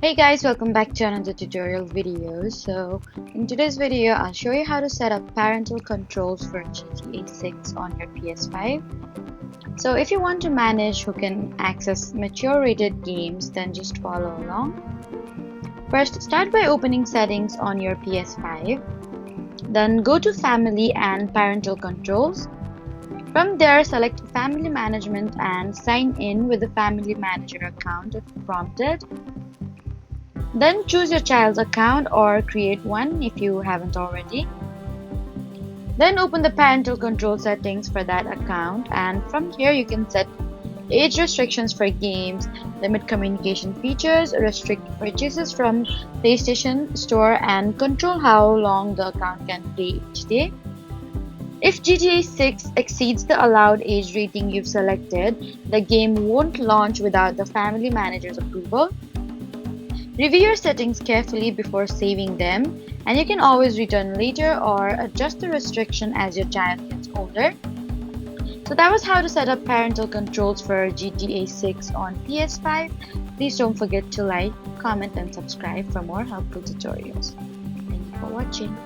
Hey guys, welcome back to another tutorial video. So in today's video, I'll show you how to set up parental controls for GTA 6 on your PS5. So if you want to manage who can access mature rated games, then just follow along. First, start by opening settings on your PS5. Then go to family and parental controls. From there, select family management and sign in with the family manager account if prompted. Then choose your child's account or create one if you haven't already. Then open the parental control settings for that account, and from here you can set age restrictions for games, limit communication features, restrict purchases from PlayStation Store, and control how long the account can play each day. If GTA 6 exceeds the allowed age rating you've selected, the game won't launch without the family manager's approval. Review your settings carefully before saving them, and you can always return later or adjust the restriction as your child gets older. So that was how to set up parental controls for GTA 6 on PS5. Please don't forget to like, comment, and subscribe for more helpful tutorials. Thank you for watching.